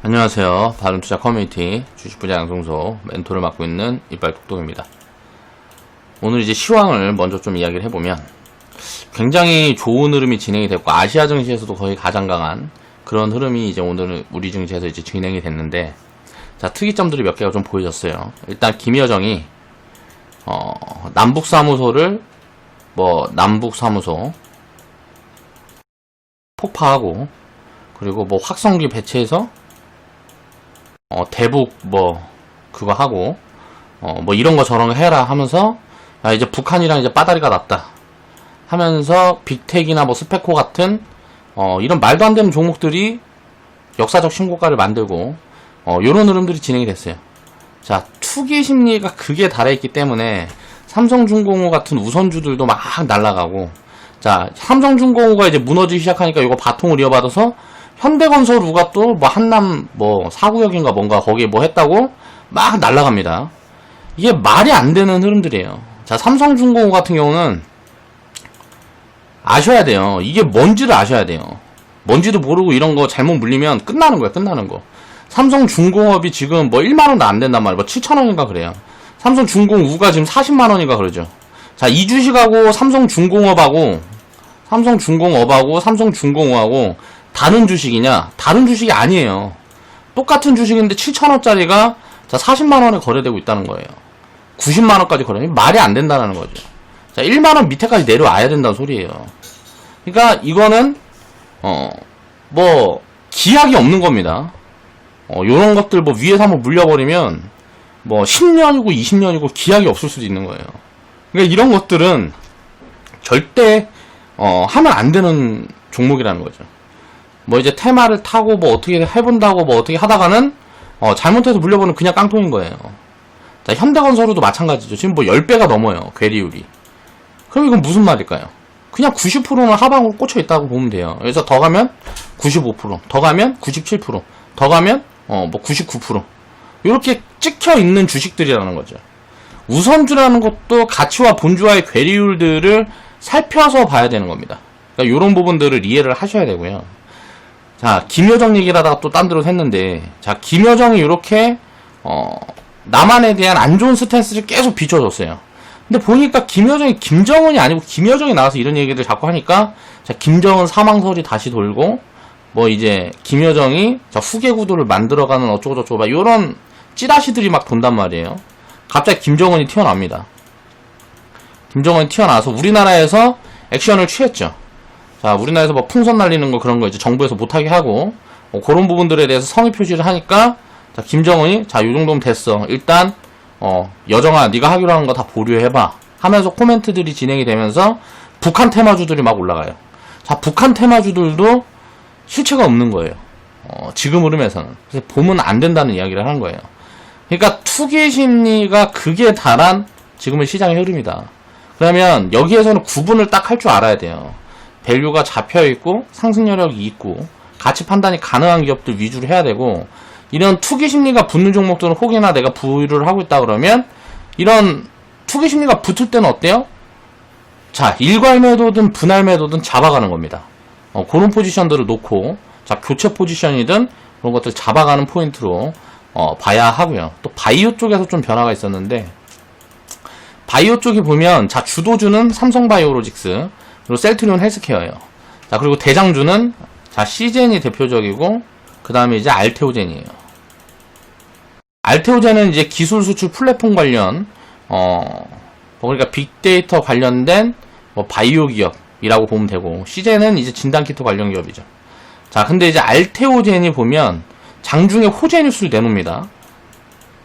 안녕하세요. 바른투자 커뮤니티 주식부자 양성소 멘토를 맡고 있는 이빨똑똑입니다. 오늘 이제 시황을 먼저 좀 이야기를 해보면 굉장히 좋은 흐름이 진행이 됐고 아시아 증시에서도 거의 가장 강한 그런 흐름이 이제 오늘 우리 증시에서 이제 진행이 됐는데, 자, 특이점들이 몇 개가 좀 보여졌어요. 일단 김여정이 남북사무소를 남북사무소 폭파하고, 그리고 확성기 배치해서 대북 그거 하고 이런 거 저런 거 해라 하면서, 야, 이제 북한이랑 이제 빠다리가 났다 하면서 빅텍이나 스페코 같은 이런 말도 안 되는 종목들이 역사적 신고가를 만들고 요런 흐름들이 진행이 됐어요. 자, 투기 심리가 극에 달해있기 때문에 삼성중공업 같은 우선주들도 막 날아가고, 자, 삼성중공업가 이제 무너지기 시작하니까 이거 바통을 이어받아서 현대건설우가 또 한남 사구역인가 뭔가 거기에 했다고 막 날아갑니다. 이게 말이 안 되는 흐름들이에요. 자, 삼성중공업 같은 경우는 아셔야 돼요. 이게 뭔지를 아셔야 돼요. 뭔지도 모르고 이런 거 잘못 물리면 끝나는 거야, 끝나는 거. 삼성중공업이 지금 1만원도 안 된단 말이에요. 7천원인가 그래요. 삼성중공우가 지금 40만원인가 그러죠. 자, 이 주식하고 삼성중공업하고 삼성중공우하고 다른 주식이냐? 다른 주식이 아니에요. 똑같은 주식인데 7천원짜리가 40만원에 거래되고 있다는 거예요. 90만원까지 거래되면 말이 안 된다는 거죠. 자, 1만원 밑에까지 내려와야 된다는 소리예요. 그러니까 이거는 기약이 없는 겁니다. 요런 것들 위에서 한번 물려버리면 10년이고 20년이고 기약이 없을 수도 있는 거예요. 그러니까 이런 것들은 절대 하면 안 되는 종목이라는 거죠. 이제 테마를 타고 어떻게 해본다고 어떻게 하다가는 잘못해서 물려보는 그냥 깡통인 거예요. 자, 현대건설도 마찬가지죠. 지금 10배가 넘어요, 괴리율이. 그럼 이건 무슨 말일까요? 그냥 90%는 하방으로 꽂혀 있다고 보면 돼요. 그래서 더 가면 95%, 더 가면 97%, 더 가면 99%. 이렇게 찍혀 있는 주식들이라는 거죠. 우선주라는 것도 가치와 본주와의 괴리율들을 살펴서 봐야 되는 겁니다. 그러니까 이런 부분들을 이해를 하셔야 되고요. 자, 김여정 얘기를 하다가 또 딴 데로 했는데, 자, 김여정이 이렇게 남한에 대한 안 좋은 스탠스를 계속 비춰줬어요. 근데 보니까 김여정이 김정은이 아니고 김여정이 나와서 이런 얘기를 자꾸 하니까, 자, 김정은 사망설이 다시 돌고, 이제 김여정이 후계 구도를 만들어가는 어쩌고저쩌고 요런 찌라시들이 막 돈단 말이에요. 갑자기 김정은이 튀어납니다. 김정은이 튀어나와서 우리나라에서 액션을 취했죠. 자, 우리나라에서 풍선 날리는 거 그런 거 이제 정부에서 못하게 하고, 그런 부분들에 대해서 성의 표시를 하니까, 자, 김정은이, 요 정도면 됐어. 일단, 여정아, 네가 하기로 한 거 다 보류해봐. 하면서 코멘트들이 진행이 되면서 북한 테마주들이 막 올라가요. 자, 북한 테마주들도 실체가 없는 거예요. 지금 흐름에서는. 그래서 보면 안 된다는 이야기를 하는 거예요. 그러니까 투기 심리가 극에 달한 지금의 시장의 흐름이다. 그러면 여기에서는 구분을 딱 할 줄 알아야 돼요. 밸류가 잡혀있고 상승여력이 있고 가치 판단이 가능한 기업들 위주로 해야 되고, 이런 투기 심리가 붙는 종목들은 혹여나 내가 보유를 하고 있다 그러면 이런 투기 심리가 붙을 때는 어때요? 자, 일괄 매도든 분할 매도든 잡아가는 겁니다. 그런 포지션들을 놓고, 자, 교체 포지션이든 그런 것들 잡아가는 포인트로 봐야 하고요. 또 바이오 쪽에서 좀 변화가 있었는데, 바이오 쪽이 보면, 자, 주도주는 삼성바이오로직스, 그리고 셀트리온 헬스케어예요. 자, 그리고 대장주는, 자, 시젠이 대표적이고, 그 다음에 이제 알테오젠이에요. 알테오젠은 이제 기술 수출 플랫폼 관련, 그러니까 빅데이터 관련된 바이오 기업이라고 보면 되고, 시젠은 이제 진단키트 관련 기업이죠. 자, 근데 이제 알테오젠이 보면 장중에 호재 뉴스를 내놓습니다.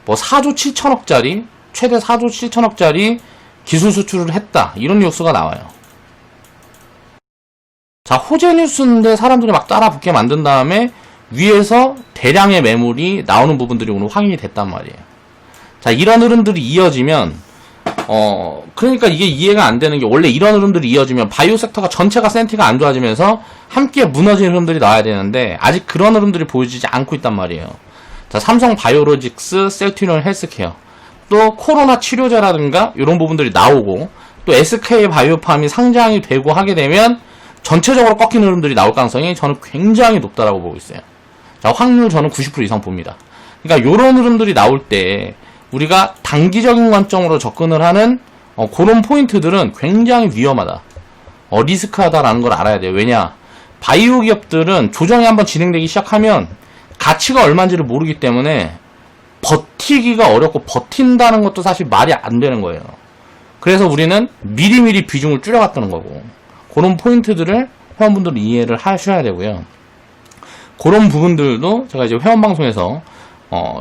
4조 7천억짜리, 최대 4조 7천억짜리 기술 수출을 했다, 이런 뉴스가 나와요. 자, 호재 뉴스인데 사람들이 막 따라 붙게 만든 다음에 위에서 대량의 매물이 나오는 부분들이 오늘 확인이 됐단 말이에요. 자, 이런 흐름들이 이어지면 그러니까 이게 이해가 안 되는 게, 원래 이런 흐름들이 이어지면 바이오 섹터가 전체가 센티가 안 좋아지면서 함께 무너지는 흐름들이 나와야 되는데, 아직 그런 흐름들이 보여지지 않고 있단 말이에요. 자, 삼성 바이오로직스, 셀트리온 헬스케어, 또 코로나 치료제라든가 이런 부분들이 나오고, 또 SK 바이오팜이 상장이 되고 하게 되면 전체적으로 꺾이는 흐름들이 나올 가능성이 저는 굉장히 높다라고 보고 있어요. 자, 확률 저는 90% 이상 봅니다. 그러니까 요런 흐름들이 나올 때 우리가 단기적인 관점으로 접근을 하는 그런 포인트들은 굉장히 위험하다. 리스크하다라는 걸 알아야 돼요. 왜냐? 바이오 기업들은 조정이 한번 진행되기 시작하면 가치가 얼마인지를 모르기 때문에 버티기가 어렵고 버틴다는 것도 사실 말이 안 되는 거예요. 그래서 우리는 미리미리 비중을 줄여갔다는 거고, 그런 포인트들을 회원분들은 이해를 하셔야 되고요. 그런 부분들도 제가 이제 회원 방송에서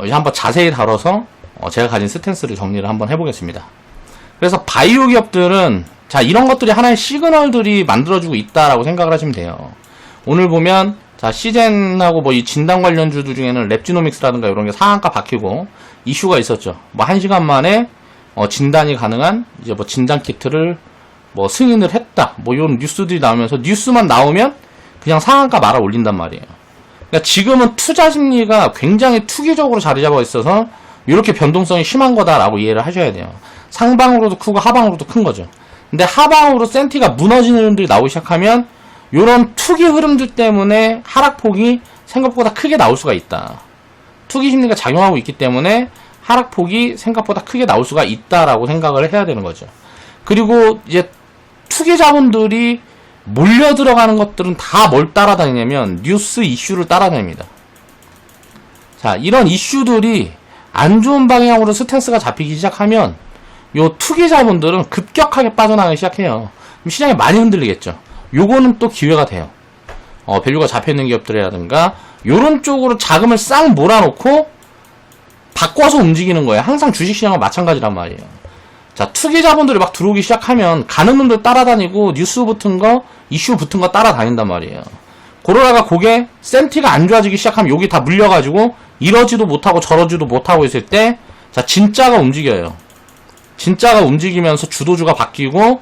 이제 한번 자세히 다뤄서 제가 가진 스탠스를 정리를 한번 해보겠습니다. 그래서 바이오 기업들은 자, 이런 것들이 하나의 시그널들이 만들어주고 있다라고 생각을 하시면 돼요. 오늘 보면 자, 시젠하고 뭐 이 진단 관련주들 중에는 랩지노믹스라든가 이런 게 상한가 박히고 이슈가 있었죠. 뭐 1시간 만에 진단이 가능한 이제 뭐 진단 키트를 뭐 승인을 했다. 뭐 이런 뉴스들이 나오면서 뉴스만 나오면 그냥 상한가 말아 올린단 말이에요. 그러니까 지금은 투자 심리가 굉장히 투기적으로 자리 잡아 있어서 이렇게 변동성이 심한 거다라고 이해를 하셔야 돼요. 상방으로도 크고 하방으로도 큰 거죠. 근데 하방으로 센티가 무너지는 흐름들이 나오기 시작하면 이런 투기 흐름들 때문에 하락폭이 생각보다 크게 나올 수가 있다. 투기 심리가 작용하고 있기 때문에 하락폭이 생각보다 크게 나올 수가 있다라고 생각을 해야 되는 거죠. 그리고 이제 투기 자본들이 몰려 들어가는 것들은 다 뭘 따라다니냐면 뉴스 이슈를 따라다닙니다. 자, 이런 이슈들이 안 좋은 방향으로 스탠스가 잡히기 시작하면 요 투기 자본들은 급격하게 빠져나가기 시작해요. 그럼 시장이 많이 흔들리겠죠. 요거는 또 기회가 돼요. 밸류가 잡혀있는 기업들이라든가 요런 쪽으로 자금을 싹 몰아놓고 바꿔서 움직이는 거예요. 항상 주식시장은 마찬가지란 말이에요. 자, 투기 자본들이 막 들어오기 시작하면 가는 놈들 따라다니고 뉴스 붙은 거, 이슈 붙은 거 따라다닌단 말이에요. 그러다가 그게 센티가 안 좋아지기 시작하면 여기 다 물려가지고 이러지도 못하고 저러지도 못하고 있을 때 자, 진짜가 움직여요. 진짜가 움직이면서 주도주가 바뀌고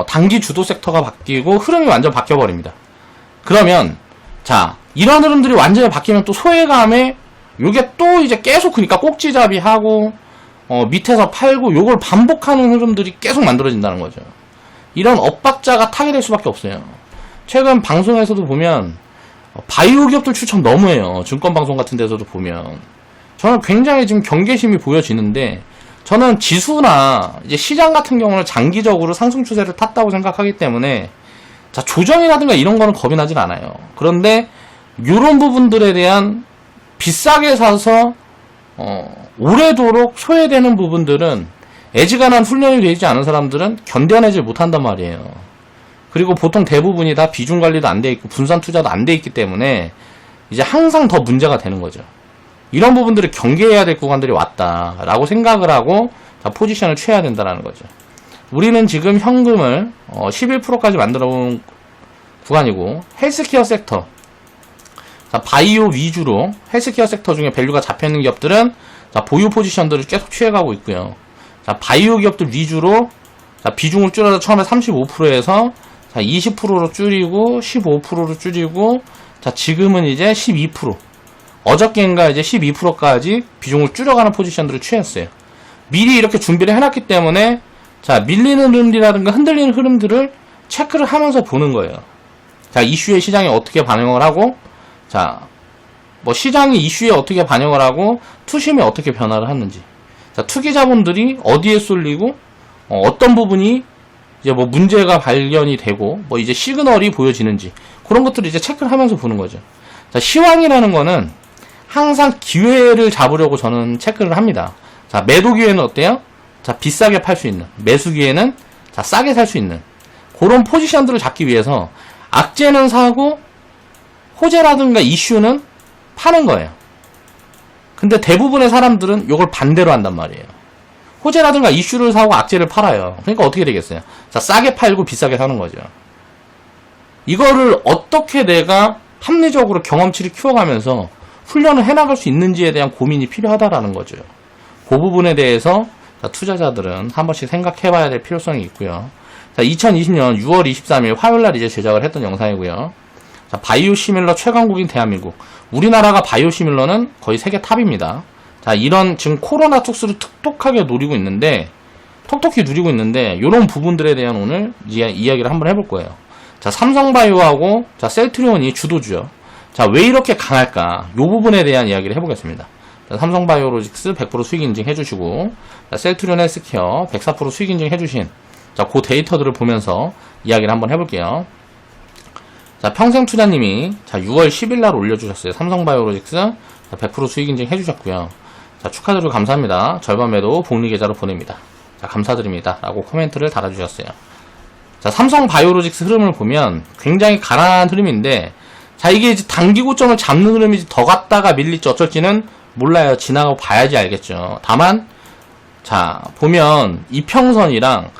단기 주도 섹터가 바뀌고 흐름이 완전 바뀌어버립니다. 그러면 자, 이런 흐름들이 완전히 바뀌면 또 소외감에 요게 또 이제 계속 그러니까 꼭지잡이 하고 밑에서 팔고 요걸 반복하는 흐름들이 계속 만들어진다는 거죠. 이런 엇박자가 타게 될 수밖에 없어요. 최근 방송에서도 보면 바이오 기업들 추천 너무해요. 증권방송 같은 데서도 보면 저는 굉장히 지금 경계심이 보여지는데 저는 지수나 이제 시장 같은 경우는 장기적으로 상승 추세를 탔다고 생각하기 때문에 자, 조정이라든가 이런 거는 겁이 나진 않아요. 그런데 이런 부분들에 대한 비싸게 사서 오래도록 소외되는 부분들은 애지간한 훈련이 되지 않은 사람들은 견뎌내지 못한단 말이에요. 그리고 보통 대부분이 다 비중 관리도 안 돼 있고 분산 투자도 안 돼 있기 때문에 이제 항상 더 문제가 되는 거죠. 이런 부분들을 경계해야 될 구간들이 왔다라고 생각을 하고 자, 포지션을 취해야 된다는 거죠. 우리는 지금 현금을 11%까지 만들어 온 구간이고 헬스케어 섹터 자, 바이오 위주로 헬스케어 섹터 중에 밸류가 잡혀있는 기업들은 자, 보유 포지션들을 계속 취해가고 있고요. 자, 바이오 기업들 위주로 자, 비중을 줄여서 처음에 35%에서 자, 20%로 줄이고 15%로 줄이고 자, 지금은 이제 12% 어저께인가 이제 12%까지 비중을 줄여가는 포지션들을 취했어요. 미리 이렇게 준비를 해놨기 때문에 자, 밀리는 흐름이라든가 흔들리는 흐름들을 체크를 하면서 보는 거예요. 자, 이슈에 시장이 어떻게 반응을 하고 자, 뭐 시장이 이슈에 어떻게 반영을 하고 투심이 어떻게 변화를 하는지 자, 투기 자본들이 어디에 쏠리고 어떤 부분이 이제 뭐 문제가 발견이 되고 뭐 이제 시그널이 보여지는지 그런 것들을 이제 체크를 하면서 보는 거죠. 자, 시황이라는 거는 항상 기회를 잡으려고 저는 체크를 합니다. 자, 매도 기회는 어때요? 자, 비싸게 팔 수 있는, 매수 기회는 자, 싸게 살 수 있는 그런 포지션들을 잡기 위해서 악재는 사고 호재라든가 이슈는 파는 거예요. 근데 대부분의 사람들은 이걸 반대로 한단 말이에요. 호재라든가 이슈를 사고 악재를 팔아요. 그러니까 어떻게 되겠어요? 자, 싸게 팔고 비싸게 사는 거죠. 이거를 어떻게 내가 합리적으로 경험치를 키워가면서 훈련을 해나갈 수 있는지에 대한 고민이 필요하다라는 거죠. 그 부분에 대해서 투자자들은 한 번씩 생각해봐야 될 필요성이 있고요. 자, 2020년 6월 23일 화요일날 이제 제작을 했던 영상이고요. 자, 바이오시밀러 최강국인 대한민국. 우리나라가 바이오시밀러는 거의 세계 탑입니다. 자, 이런 지금 코로나 촉수를 톡톡히 누리고 있는데, 이런 부분들에 대한 오늘 이야기를 한번 해볼 거예요. 자, 삼성바이오하고 자, 셀트리온이 주도주요. 자, 왜 이렇게 강할까? 요 부분에 대한 이야기를 해보겠습니다. 자, 삼성바이오로직스 100% 수익 인증 해주시고, 자, 셀트리온 헬스케어 104% 수익 인증 해주신, 자, 그 데이터들을 보면서 이야기를 한번 해볼게요. 자, 평생투자님이, 자, 6월 10일 날 올려주셨어요. 삼성바이오로직스 100% 수익 인증 해주셨고요. 자, 축하드리고 감사합니다. 절반 매도 복리계좌로 보냅니다. 자, 감사드립니다. 라고 코멘트를 달아주셨어요. 자, 삼성바이오로직스 흐름을 보면 굉장히 가난한 흐름인데, 자, 이게 이제 단기 고점을 잡는 흐름이지 더 갔다가 밀릴지 어쩔지는 몰라요. 지나가고 봐야지 알겠죠. 다만, 자, 보면 이평선이랑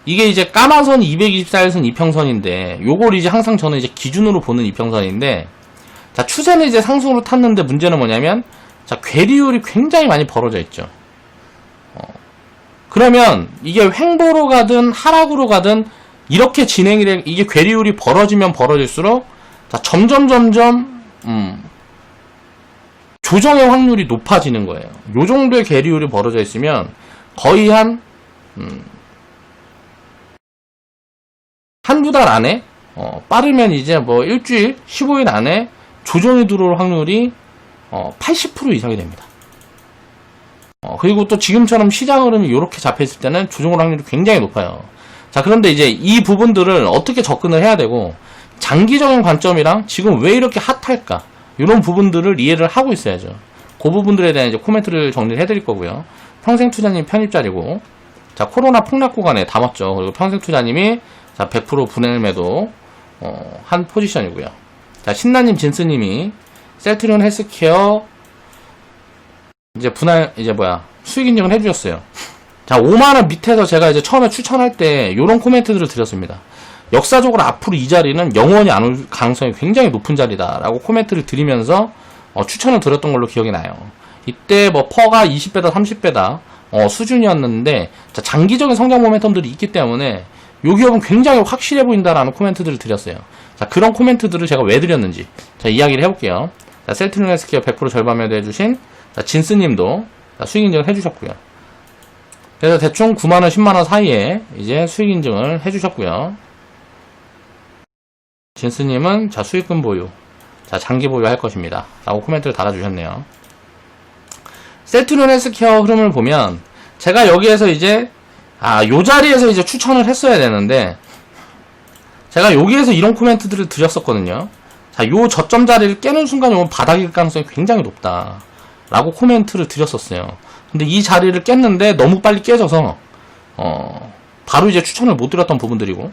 이게 이제 까만 선이 224일선 이평선인데, 요걸 이제 항상 저는 이제 기준으로 보는 이평선인데, 자, 추세는 이제 상승으로 탔는데 문제는 뭐냐면, 자, 괴리율이 굉장히 많이 벌어져 있죠. 그러면 이게 횡보로 가든 하락으로 가든 이렇게 진행이 돼, 이게 괴리율이 벌어지면 벌어질수록, 자, 점점 조정의 확률이 높아지는 거예요. 요 정도의 괴리율이 벌어져 있으면 거의 한두 달 안에, 빠르면 이제 뭐 일주일, 15일 안에 조정이 들어올 확률이 80% 이상이 됩니다. 그리고 또 지금처럼 시장 흐름이 이렇게 잡혀있을 때는 조정할 확률이 굉장히 높아요. 자, 그런데 이제 이 부분들을 어떻게 접근을 해야 되고, 장기적인 관점이랑 지금 왜 이렇게 핫할까? 이런 부분들을 이해를 하고 있어야죠. 그 부분들에 대한 이제 코멘트를 정리를 해드릴 거고요. 평생투자님 편입자리고, 자, 코로나 폭락 구간에 담았죠. 그리고 평생투자님이, 자, 100% 분할 매도, 한 포지션이고요. 자, 신나님 진스님이, 셀트리온 헬스케어, 수익 인증을 해주셨어요. 자, 5만원 밑에서 제가 이제 처음에 추천할 때, 요런 코멘트들을 드렸습니다. 역사적으로 앞으로 이 자리는 영원히 안 올 가능성이 굉장히 높은 자리다라고 코멘트를 드리면서 추천을 드렸던 걸로 기억이 나요. 이때 뭐 퍼가 20배다 30배다 수준이었는데, 자, 장기적인 성장 모멘텀들이 있기 때문에 요 기업은 굉장히 확실해 보인다라는 코멘트들을 드렸어요. 자, 그런 코멘트들을 제가 왜 드렸는지 자, 이야기를 해볼게요. 자, 셀트리온 헬스케어 100% 절반 매도 해주신, 자, 진스님도 수익 인증을 해주셨고요. 그래서 대충 9만원 10만원 사이에 이제 수익 인증을 해주셨고요. 진스님은, 자, 수익금 보유, 자, 장기 보유할 것입니다. 라고 코멘트를 달아주셨네요. 셀트리온 헬스케어 흐름을 보면, 제가 여기에서 이제, 요 자리에서 이제 추천을 했어야 되는데, 제가 여기에서 이런 코멘트들을 드렸었거든요. 자, 요 저점 자리를 깨는 순간 요건 바닥일 가능성이 굉장히 높다. 라고 코멘트를 드렸었어요. 근데 이 자리를 깼는데 너무 빨리 깨져서, 바로 이제 추천을 못 드렸던 부분들이고,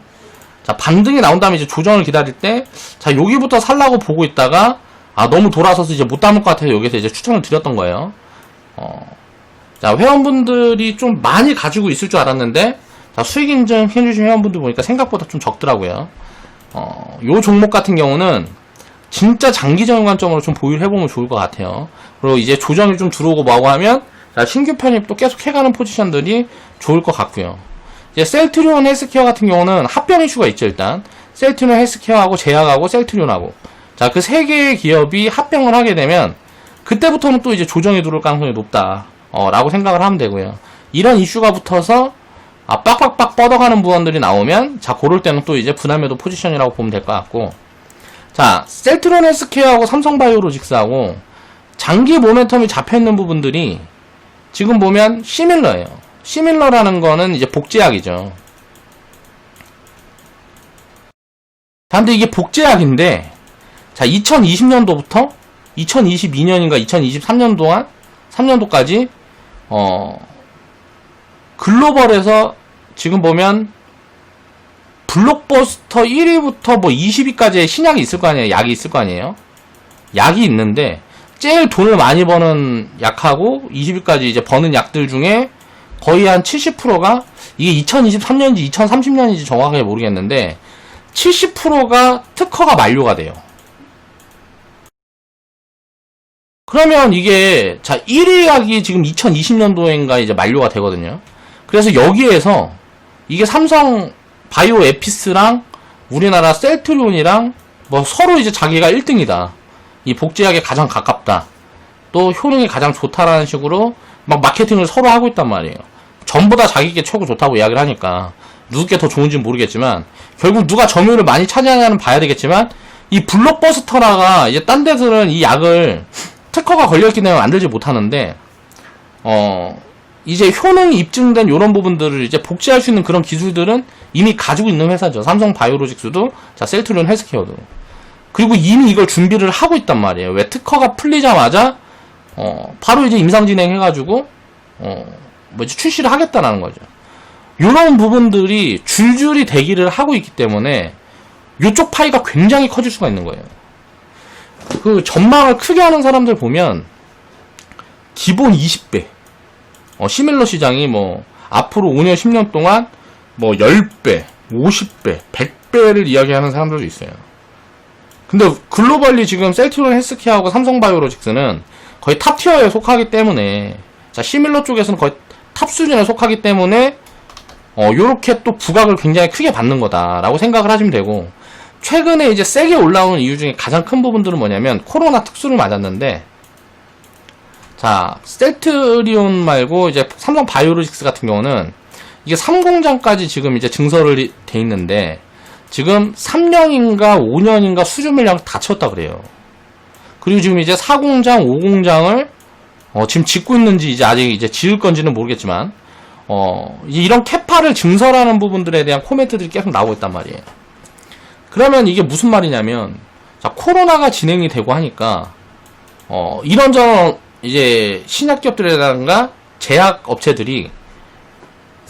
자, 반등이 나온 다음에 이제 조정을 기다릴 때, 자, 여기부터 살라고 보고 있다가, 너무 돌아서서 이제 못 담을 것 같아서 여기서 이제 추천을 드렸던 거예요. 자, 회원분들이 좀 많이 가지고 있을 줄 알았는데, 자, 수익 인증 해주신 회원분들 보니까 생각보다 좀 적더라고요. 요 종목 같은 경우는, 진짜 장기적인 관점으로 좀 보유를 해보면 좋을 것 같아요. 그리고 이제 조정이 좀 들어오고 뭐하고 하면, 자, 신규 편입도 계속 해가는 포지션들이 좋을 것 같고요. 이제 셀트리온 헬스케어 같은 경우는 합병 이슈가 있죠, 일단. 셀트리온 헬스케어하고 제약하고 셀트리온하고. 자, 그 세 개의 기업이 합병을 하게 되면, 그때부터는 또 이제 조정이 들어올 가능성이 높다. 라고 생각을 하면 되고요. 이런 이슈가 붙어서, 빡빡빡 뻗어가는 부분들이 나오면, 자, 그럴 때는 또 이제 분할매도 포지션이라고 보면 될 것 같고. 자, 셀트리온 헬스케어하고 삼성바이오로직스하고, 장기 모멘텀이 잡혀있는 부분들이, 지금 보면 시밀러예요. 시밀러라는 거는 이제 복제약이죠. 근데 이게 복제약인데, 자, 2020년도부터 2022년인가 2023년 동안, 3년도까지, 글로벌에서 지금 보면, 블록버스터 1위부터 뭐 20위까지의 신약이 있을 거 아니에요? 약이 있을 거 아니에요? 약이 있는데, 제일 돈을 많이 버는 약하고, 20위까지 이제 버는 약들 중에, 거의 한 70%가 이게 2023년인지 2030년인지 정확하게 모르겠는데 70%가 특허가 만료가 돼요. 그러면 이게 자 1위 약이 지금 2020년도인가 이제 만료가 되거든요. 그래서 여기에서 이게 삼성 바이오 에피스랑 우리나라 셀트리온이랑 뭐 서로 이제 자기가 1등이다. 이 복제약에 가장 가깝다. 또 효능이 가장 좋다라는 식으로 막 마케팅을 서로 하고 있단 말이에요. 전부 다 자기께 최고 좋다고 이야기를 하니까 누구께 더 좋은지는 모르겠지만 결국 누가 점유율을 많이 차지하냐는 봐야 되겠지만 이 블록버스터라가 이제 딴 데서는 이 약을 특허가 걸려있기 때문에 만들지 못하는데, 이제 효능이 입증된 이런 부분들을 이제 복제할 수 있는 그런 기술들은 이미 가지고 있는 회사죠. 삼성 바이오로직스도, 자, 셀트리온 헬스케어도. 그리고 이미 이걸 준비를 하고 있단 말이에요. 왜 특허가 풀리자마자, 바로 이제 임상 진행해가지고, 출시를 하겠다라는 거죠. 요런 부분들이 줄줄이 대기를 하고 있기 때문에, 요쪽 파이가 굉장히 커질 수가 있는 거예요. 그 전망을 크게 하는 사람들 보면, 기본 20배. 시밀러 시장이 뭐, 앞으로 5년, 10년 동안, 뭐, 10배, 50배, 100배를 이야기하는 사람들도 있어요. 근데 글로벌리 지금 셀트리온 헬스케어하고 삼성바이오로직스는 거의 탑티어에 속하기 때문에, 자, 시밀러 쪽에서는 거의 탑 수준에 속하기 때문에, 요렇게 또 부각을 굉장히 크게 받는 거다라고 생각을 하시면 되고, 최근에 이제 세게 올라오는 이유 중에 가장 큰 부분들은 뭐냐면, 코로나 특수를 맞았는데, 자, 셀트리온 말고 이제 삼성 바이오로직스 같은 경우는 이게 3공장까지 지금 이제 증설을 돼 있는데 지금 3년인가 5년인가 수주 물량 다 채웠다 그래요. 그리고 지금 이제 4공장, 5공장을 지금 짓고 있는지 이제 아직 이제 지을 건지는 모르겠지만 이런 캐파를 증설하는 부분들에 대한 코멘트들이 계속 나오고 있단 말이에요. 그러면 이게 무슨 말이냐면 자, 코로나가 진행이 되고 하니까 이런저런 이제 신약기업들이라든가 제약업체들이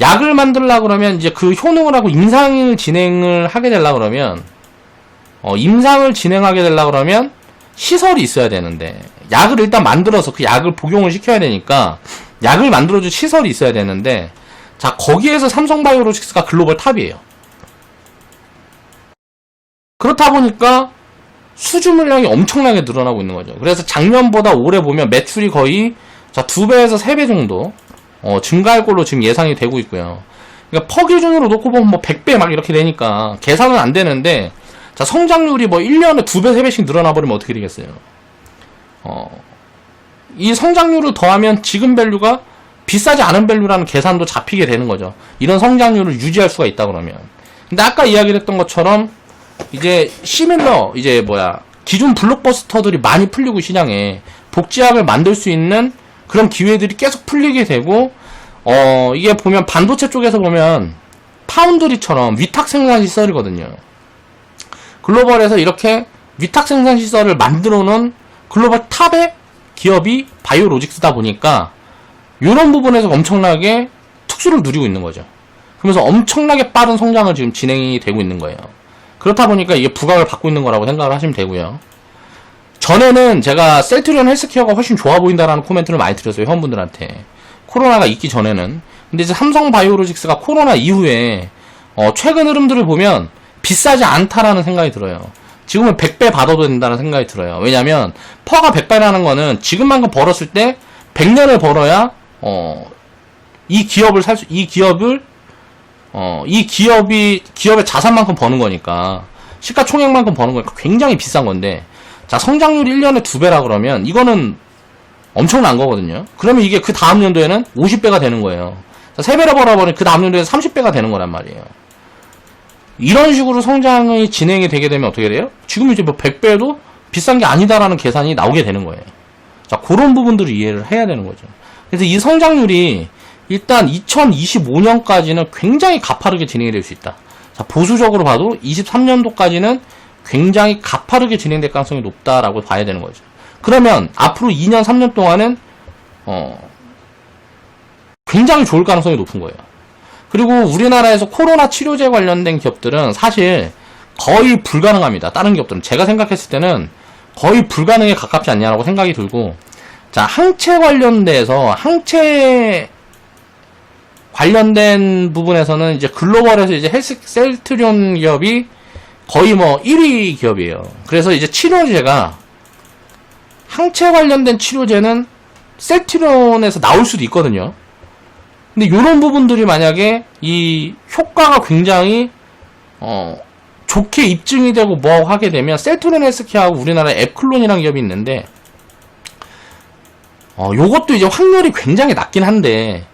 약을 만들려고 그러면 이제 그 효능을 하고 임상을 진행을 하게 되려고 그러면 임상을 진행하게 되려고 그러면 시설이 있어야 되는데 약을 일단 만들어서 그 약을 복용을 시켜야 되니까 약을 만들어줄 시설이 있어야 되는데 자 거기에서 삼성바이오로직스가 글로벌 탑이에요. 그렇다 보니까 수주 물량이 엄청나게 늘어나고 있는 거죠. 그래서 작년보다 올해 보면 매출이 거의 자 2배에서 3배 정도 증가할 걸로 지금 예상이 되고 있고요. 그러니까 퍼 기준으로 놓고 보면 뭐 100배 막 이렇게 되니까 계산은 안 되는데 자 성장률이 뭐 1년에 2배, 3배씩 늘어나 버리면 어떻게 되겠어요? 이 성장률을 더하면 지금 밸류가 비싸지 않은 밸류라는 계산도 잡히게 되는 거죠. 이런 성장률을 유지할 수가 있다 그러면. 근데 아까 이야기를 했던 것처럼 이제 시밀러 이제 기존 블록버스터들이 많이 풀리고 시장에 복제약을 만들 수 있는 그런 기회들이 계속 풀리게 되고 이게 보면 반도체 쪽에서 보면 파운드리처럼 위탁 생산 시설이거든요. 글로벌에서 이렇게 위탁 생산 시설을 만들어 놓은 글로벌 탑의 기업이 바이오로직스다 보니까 이런 부분에서 엄청나게 특수를 누리고 있는 거죠. 그러면서 엄청나게 빠른 성장을 지금 진행이 되고 있는 거예요. 그렇다 보니까 이게 부각을 받고 있는 거라고 생각을 하시면 되고요. 전에는 제가 셀트리온 헬스케어가 훨씬 좋아 보인다라는 코멘트를 많이 드렸어요. 회원분들한테. 코로나가 있기 전에는. 근데 이제 삼성바이오로직스가 코로나 이후에 최근 흐름들을 보면 비싸지 않다라는 생각이 들어요. 지금은 100배 받아도 된다는 생각이 들어요. 왜냐면 퍼가 100배라는 거는 지금만큼 벌었을 때 100년을 벌어야 이 기업의 자산만큼 버는 거니까 시가총액만큼 버는 거니까 굉장히 비싼 건데 자 성장률이 1년에 2배라 그러면 이거는 엄청난 거거든요. 그러면 이게 그 다음 연도에는 50배가 되는 거예요. 자 3배라 벌어버리면 그 다음 연도에는 30배가 되는 거란 말이에요. 이런 식으로 성장이 진행이 되게 되면 어떻게 돼요? 지금 이제 뭐 100배도 비싼 게 아니다라는 계산이 나오게 되는 거예요. 자 그런 부분들을 이해를 해야 되는 거죠. 그래서 이 성장률이 일단 2025년까지는 굉장히 가파르게 진행이 될 수 있다. 자, 보수적으로 봐도 23년도까지는 굉장히 가파르게 진행될 가능성이 높다라고 봐야 되는 거죠. 그러면 앞으로 2년, 3년 동안은 굉장히 좋을 가능성이 높은 거예요. 그리고 우리나라에서 코로나 치료제 관련된 기업들은 사실 거의 불가능합니다. 다른 기업들은 제가 생각했을 때는 거의 불가능에 가깝지 않냐라고 생각이 들고 자, 항체 관련된 부분에서는 이제 글로벌에서 이제 셀트리온 기업이 거의 뭐 1위 기업이에요. 그래서 이제 치료제가 항체 관련된 치료제는 셀트리온에서 나올 수도 있거든요. 근데 이런 부분들이 만약에 이 효과가 굉장히 좋게 입증이 되고 뭐 하게 되면 셀트리온 헬스케어하고 우리나라에 앱클론이라는 기업이 있는데 요것도 이제 확률이 굉장히 낮긴 한데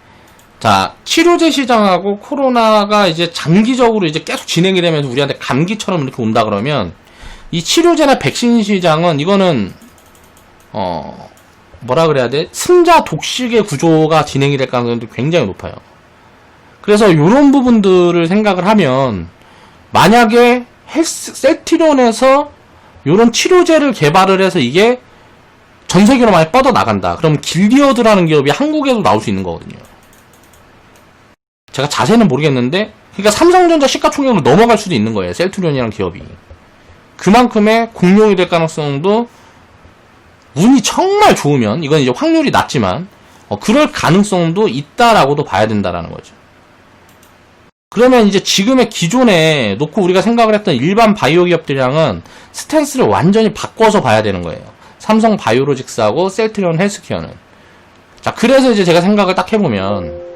자, 치료제 시장하고 코로나가 이제 장기적으로 이제 계속 진행이 되면서 우리한테 감기처럼 이렇게 온다 그러면 이 치료제나 백신 시장은 이거는 뭐라 그래야 돼? 승자 독식의 구조가 진행이 될 가능성이 굉장히 높아요. 그래서 이런 부분들을 생각을 하면 만약에 셀트리온에서 이런 치료제를 개발을 해서 이게 전 세계로 많이 뻗어 나간다. 그럼 길리어드라는 기업이 한국에도 나올 수 있는 거거든요. 제가 자세는 모르겠는데, 그러니까 삼성전자 시가총액으로 넘어갈 수도 있는 거예요. 셀트리온이라는 기업이. 그만큼의 공룡이 될 가능성도 운이 정말 좋으면, 이건 이제 확률이 낮지만 그럴 가능성도 있다라고도 봐야 된다라는 거죠. 그러면 이제 지금의 기존에 놓고 우리가 생각을 했던 일반 바이오 기업들이랑은 스탠스를 완전히 바꿔서 봐야 되는 거예요. 삼성 바이오로직스하고 셀트리온 헬스케어는. 자, 그래서 이제 제가 생각을 딱 해보면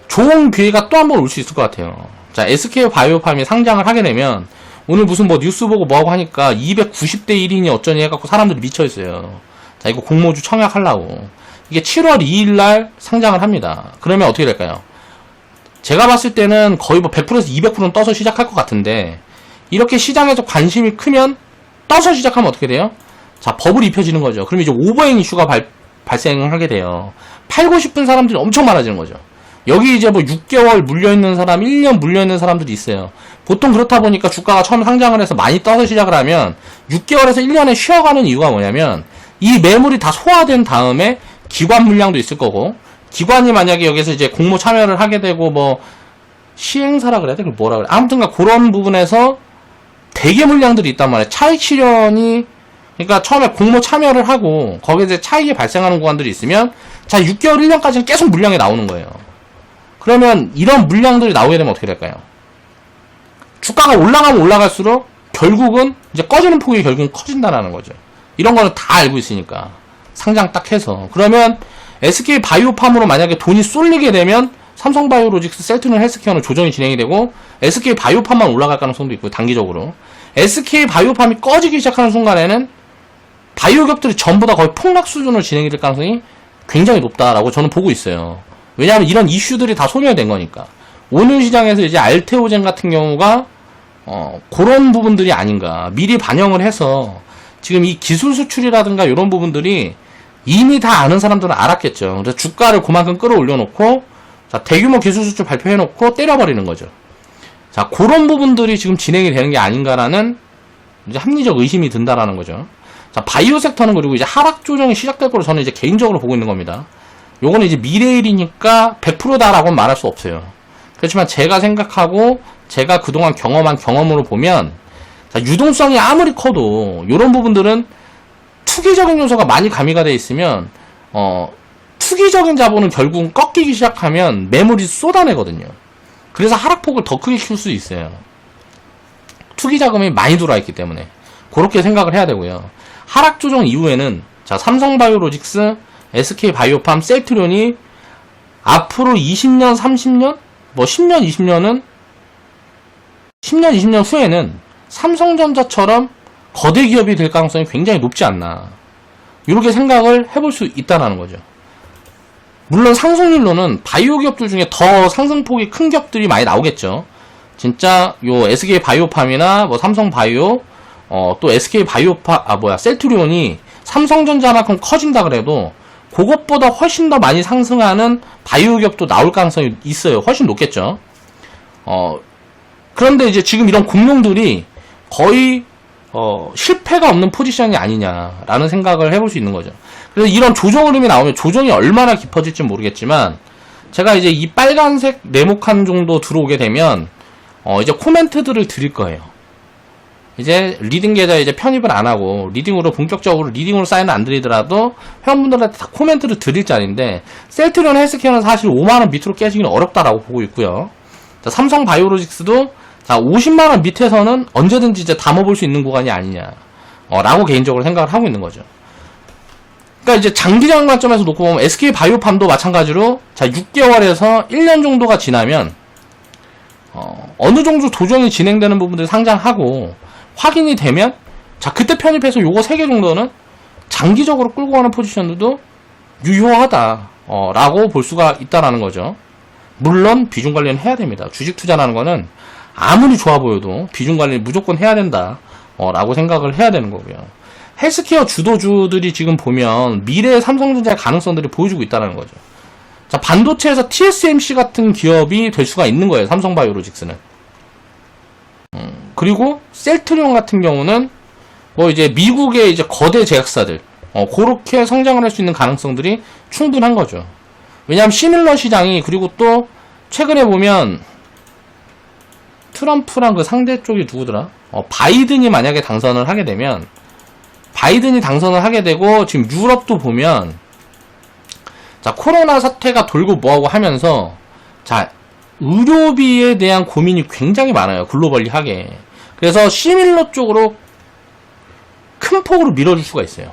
좋은 기회가 또 한 번 올 수 있을 것 같아요. 자, SK 바이오팜이 상장을 하게 되면 오늘 무슨 뭐 뉴스 보고 뭐하고 하니까 290대 1이니 어쩌니 해갖고 사람들이 미쳐있어요. 자, 이거 공모주 청약하려고. 이게 7월 2일날 상장을 합니다. 그러면 어떻게 될까요? 제가 봤을 때는 거의 뭐 100%에서 200%는 떠서 시작할 것 같은데, 이렇게 시장에서 관심이 크면 떠서 시작하면 어떻게 돼요? 자, 버블이 입혀지는 거죠. 그럼 이제 오버행 이슈가 발생하게 돼요. 팔고 싶은 사람들이 엄청 많아지는 거죠. 여기 이제 뭐 6개월 물려있는 사람, 1년 물려있는 사람들이 있어요. 보통 그렇다 보니까 주가가 처음 상장을 해서 많이 떠서 시작을 하면 6개월에서 1년에 쉬어가는 이유가 뭐냐면, 이 매물이 다 소화된 다음에 기관 물량도 있을 거고, 기관이 만약에 여기서 이제 공모 참여를 하게 되고 뭐 시행사라 그래야 돼? 뭐라 그래? 아무튼가 그런 부분에서 대개 물량들이 있단 말이에요. 차익 실현이, 그러니까 처음에 공모 참여를 하고 거기에 이제 차익이 발생하는 구간들이 있으면, 자, 6개월 1년까지는 계속 물량이 나오는 거예요. 그러면 이런 물량들이 나오게 되면 어떻게 될까요? 주가가 올라가면 올라갈수록 결국은 이제 꺼지는 폭이 결국은 커진다는 거죠. 이런 거는 다 알고 있으니까 상장 딱 해서. 그러면 SK 바이오팜으로 만약에 돈이 쏠리게 되면 삼성 바이오로직스, 셀트리온 헬스케어는 조정이 진행이 되고 SK 바이오팜만 올라갈 가능성도 있고요. 단기적으로. SK 바이오팜이 꺼지기 시작하는 순간에는 바이오 기업들이 전부 다 거의 폭락 수준으로 진행이 될 가능성이 굉장히 높다라고 저는 보고 있어요. 왜냐하면 이런 이슈들이 다 소멸된 거니까. 오늘 시장에서 이제 알테오젠 같은 경우가 그런 부분들이 아닌가. 미리 반영을 해서 지금 이 기술 수출이라든가 이런 부분들이 이미 다 아는 사람들은 알았겠죠. 그래서 주가를 그만큼 끌어올려놓고, 자, 대규모 기술 수출 발표해놓고 때려버리는 거죠. 자, 그런 부분들이 지금 진행이 되는 게 아닌가라는 이제 합리적 의심이 든다라는 거죠. 자, 바이오 섹터는 그리고 이제 하락 조정이 시작될 거로 저는 이제 개인적으로 보고 있는 겁니다. 요거는 이제 미래일이니까 100%다라고는 말할 수 없어요. 그렇지만 제가 생각하고 제가 그동안 경험한 경험으로 보면, 자, 유동성이 아무리 커도 요런 부분들은 투기적인 요소가 많이 가미가 돼 있으면 투기적인 자본은 결국은 꺾이기 시작하면 매물이 쏟아내거든요. 그래서 하락폭을 더 크게 키울 수 있어요. 투기 자금이 많이 들어와 있기 때문에 그렇게 생각을 해야 되고요. 하락 조정 이후에는, 자, 삼성바이오로직스, SK바이오팜, 셀트리온이 앞으로 20년, 30년, 뭐 10년, 20년은 10년, 20년 후에는 삼성전자처럼 거대 기업이 될 가능성이 굉장히 높지 않나, 이렇게 생각을 해볼 수 있다는 거죠. 물론 상승률로는 바이오 기업들 중에 더 상승폭이 큰 기업들이 많이 나오겠죠. 진짜 요 SK 바이오팜이나 뭐 삼성 바이오, 또 SK 바이오팜, 셀트리온이 삼성전자만큼 커진다 그래도 그것보다 훨씬 더 많이 상승하는 바이오 기업도 나올 가능성이 있어요. 훨씬 높겠죠. 그런데 이제 지금 이런 공룡들이 거의 실패가 없는 포지션이 아니냐라는 생각을 해볼 수 있는 거죠. 그래서 이런 조정 흐름이 나오면 조정이 얼마나 깊어질지 모르겠지만, 제가 이제 이 빨간색 네모칸 정도 들어오게 되면 이제 코멘트들을 드릴 거예요. 이제 리딩 계좌 이제 편입을 안 하고 리딩으로 본격적으로 리딩으로 사인을 안 드리더라도 회원분들한테 다 코멘트를 드릴 자리인데, 셀트리온 헬스케어는 사실 5만원 밑으로 깨지기는 어렵다라고 보고 있고요. 자, 삼성 바이오로직스도 자, 50만원 밑에서는 언제든지 이제 담아볼 수 있는 구간이 아니냐, 라고 개인적으로 생각을 하고 있는 거죠. 그러니까 이제 장기적인 관점에서 놓고 보면 SK 바이오팜도 마찬가지로, 자, 6개월에서 1년 정도가 지나면 어느 정도 조정이 진행되는 부분들 상장하고 확인이 되면, 자, 그때 편입해서 요거 3개 정도는 장기적으로 끌고 가는 포지션들도 유효하다, 라고 볼 수가 있다라는 거죠. 물론 비중 관리는 해야 됩니다. 주식 투자라는 거는 아무리 좋아 보여도 비중 관리를 무조건 해야 된다, 라고 생각을 해야 되는 거고요. 헬스케어 주도주들이 지금 보면 미래의 삼성전자의 가능성들이 보여주고 있다는 거죠. 자, 반도체에서 TSMC 같은 기업이 될 수가 있는 거예요. 삼성바이오로직스는. 그리고 셀트리온 같은 경우는 뭐 이제 미국의 이제 거대 제약사들 그렇게 성장을 할 수 있는 가능성들이 충분한 거죠. 왜냐하면 시밀러 시장이, 그리고 또 최근에 보면 트럼프랑 그 상대 쪽이 누구더라? 바이든이 만약에 당선을 하게 되면, 바이든이 당선을 하게 되고 지금 유럽도 보면 자, 코로나 사태가 돌고 뭐하고 하면서 자, 의료비에 대한 고민이 굉장히 많아요. 글로벌리 하게. 그래서 시밀러 쪽으로 큰 폭으로 밀어줄 수가 있어요.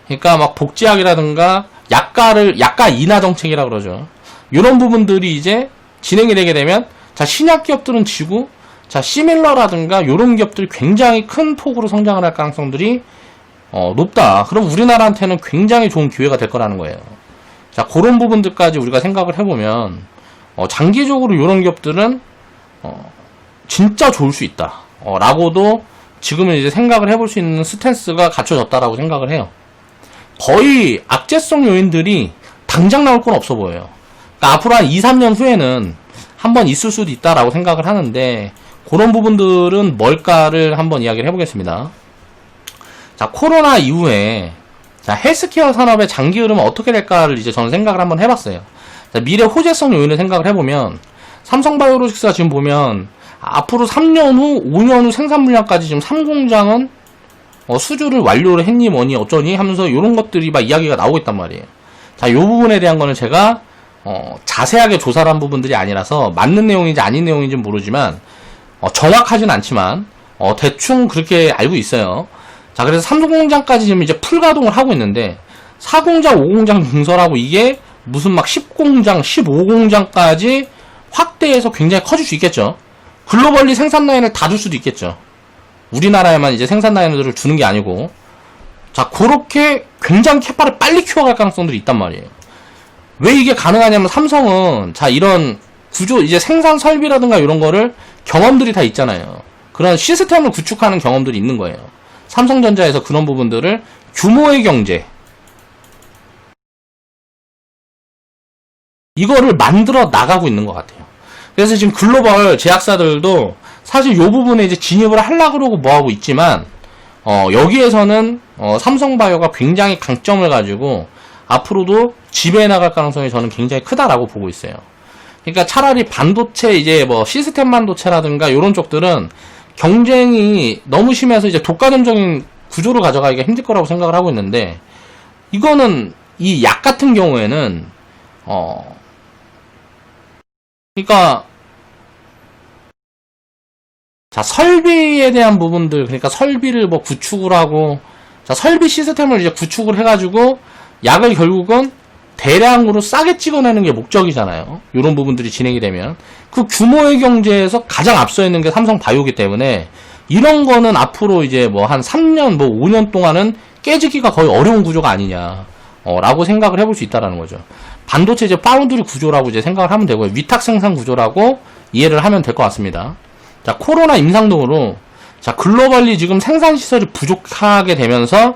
그러니까 막 복지학이라든가 약가 인하 정책이라 그러죠. 이런 부분들이 이제 진행이 되게 되면 자, 신약 기업들은 지고 자, 시밀러라든가 이런 기업들이 굉장히 큰 폭으로 성장을 할 가능성들이 높다. 그럼 우리나라한테는 굉장히 좋은 기회가 될 거라는 거예요. 자, 그런 부분들까지 우리가 생각을 해보면 장기적으로 이런 기업들은 진짜 좋을 수 있다. 라고도 지금은 이제 생각을 해볼 수 있는 스탠스가 갖춰졌다라고 생각을 해요. 거의 악재성 요인들이 당장 나올 건 없어 보여요. 그러니까 앞으로 한 2, 3년 후에는 한번 있을 수도 있다라고 생각을 하는데, 그런 부분들은 뭘까를 한번 이야기를 해보겠습니다. 자, 코로나 이후에 자, 헬스케어 산업의 장기 흐름은 어떻게 될까를 이제 저는 생각을 한번 해봤어요. 자, 미래 호재성 요인을 생각을 해보면 삼성바이오로직스가 지금 보면 앞으로 3년 후, 5년 후 생산 물량까지 지금 3공장은 수주를 완료를 했니 뭐니 어쩌니 하면서 이런 것들이 막 이야기가 나오고 있단 말이에요. 자, 이 부분에 대한 거는 제가 자세하게 조사를 한 부분들이 아니라서 맞는 내용인지 아닌 내용인지 모르지만 정확하진 않지만 대충 그렇게 알고 있어요. 자, 그래서 3공장까지 지금 이제 풀가동을 하고 있는데 4공장, 5공장 증설하고 이게 무슨 막 10공장, 15공장까지 확대해서 굉장히 커질 수 있겠죠. 글로벌리 생산 라인을 다 줄 수도 있겠죠. 우리나라에만 이제 생산 라인들을 주는 게 아니고. 자, 그렇게 굉장히 캐파를 빨리 키워갈 가능성들이 있단 말이에요. 왜 이게 가능하냐면 삼성은 자, 이런 구조, 이제 생산 설비라든가 이런 거를 경험들이 다 있잖아요. 그런 시스템을 구축하는 경험들이 있는 거예요. 삼성전자에서 그런 부분들을 규모의 경제, 이거를 만들어 나가고 있는 것 같아요. 그래서 지금 글로벌 제약사들도 사실 이 부분에 이제 진입을 하려고 그러고 뭐하고 있지만, 여기에서는, 삼성바이오가 굉장히 강점을 가지고 앞으로도 지배해 나갈 가능성이 저는 굉장히 크다라고 보고 있어요. 그러니까 차라리 반도체, 이제 뭐 시스템 반도체라든가 이런 쪽들은 경쟁이 너무 심해서 이제 독과점적인 구조를 가져가기가 힘들 거라고 생각을 하고 있는데, 이거는 이 약 같은 경우에는 그러니까 자, 설비에 대한 부분들, 그러니까 설비를 뭐 구축을 하고, 자, 설비 시스템을 이제 구축을 해가지고 약을 결국은 대량으로 싸게 찍어내는 게 목적이잖아요. 이런 부분들이 진행이 되면 그 규모의 경제에서 가장 앞서 있는 게 삼성바이오기 때문에 이런 거는 앞으로 이제 뭐 한 3년, 뭐 5년 동안은 깨지기가 거의 어려운 구조가 아니냐, 라고 생각을 해볼 수 있다라는 거죠. 반도체 이제 파운드리 구조라고 이제 생각을 하면 되고요. 위탁 생산 구조라고 이해를 하면 될 것 같습니다. 자, 코로나 임상 등으로 자, 글로벌리 지금 생산 시설이 부족하게 되면서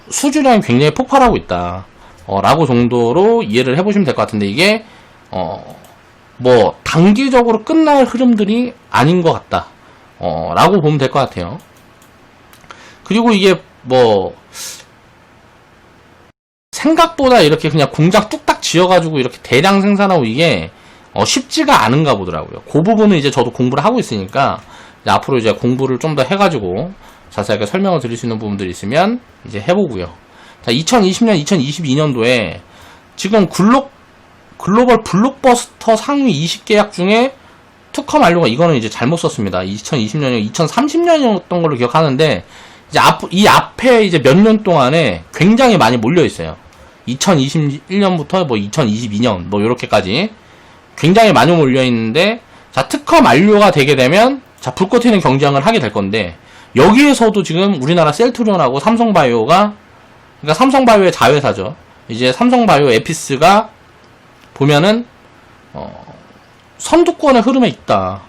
수주량이 굉장히 폭발하고 있다. 라고 정도로 이해를 해보시면 될 것 같은데, 이게 뭐 단기적으로 끝날 흐름들이 아닌 것 같다. 라고 보면 될 것 같아요. 그리고 이게 뭐 생각보다 이렇게 그냥 공장 뚝딱 지어가지고 이렇게 대량 생산하고 이게 쉽지가 않은가 보더라고요. 그 부분은 이제 저도 공부를 하고 있으니까 이제 앞으로 이제 공부를 좀 더 해가지고 자세하게 설명을 드릴 수 있는 부분들이 있으면 이제 해보고요. 자, 2020년, 2022년도에 지금 글로벌 블록버스터 상위 20계약 중에 특허 만료가, 이거는 이제 잘못 썼습니다. 2020년이 2030년이었던 걸로 기억하는데, 이제 이 앞에 이제 몇 년 동안에 굉장히 많이 몰려 있어요. 2021년부터 뭐 2022년 뭐 요렇게까지 굉장히 많이 몰려 있는데, 자, 특허 만료가 되게 되면 자, 불꽃 튀는 경쟁을 하게 될 건데, 여기에서도 지금 우리나라 셀트리온하고 삼성바이오가, 그러니까 삼성바이오의 자회사죠. 이제 삼성바이오 에피스가 보면은 선두권의 흐름에 있다.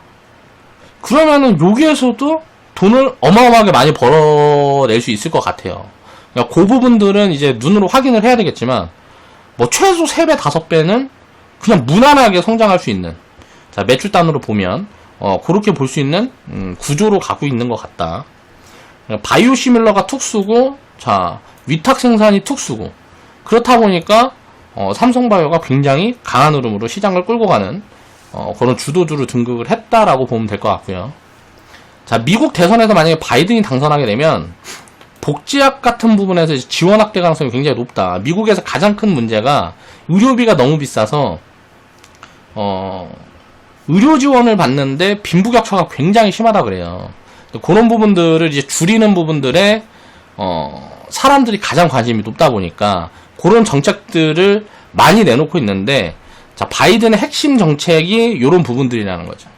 그러면은 여기에서도 돈을 어마어마하게 많이 벌어낼 수 있을 것 같아요. 그러니까 그 부분들은 이제 눈으로 확인을 해야 되겠지만, 뭐 최소 3배, 5배는 그냥 무난하게 성장할 수 있는, 자, 매출단으로 보면, 그렇게 볼 수 있는, 구조로 갖고 있는 것 같다. 바이오시밀러가 특수고, 자, 위탁 생산이 특수고, 그렇다 보니까, 삼성바이오가 굉장히 강한 흐름으로 시장을 끌고 가는, 그런 주도주로 등극을 했다라고 보면 될 것 같고요. 자, 미국 대선에서 만약에 바이든이 당선하게 되면, 복지학 같은 부분에서 지원 확대 가능성이 굉장히 높다. 미국에서 가장 큰 문제가 의료비가 너무 비싸서 의료 지원을 받는데 빈부격차가 굉장히 심하다 그래요. 그런 부분들을 이제 줄이는 부분들에 사람들이 가장 관심이 높다 보니까 그런 정책들을 많이 내놓고 있는데, 자, 바이든의 핵심 정책이 이런 부분들이라는 거죠.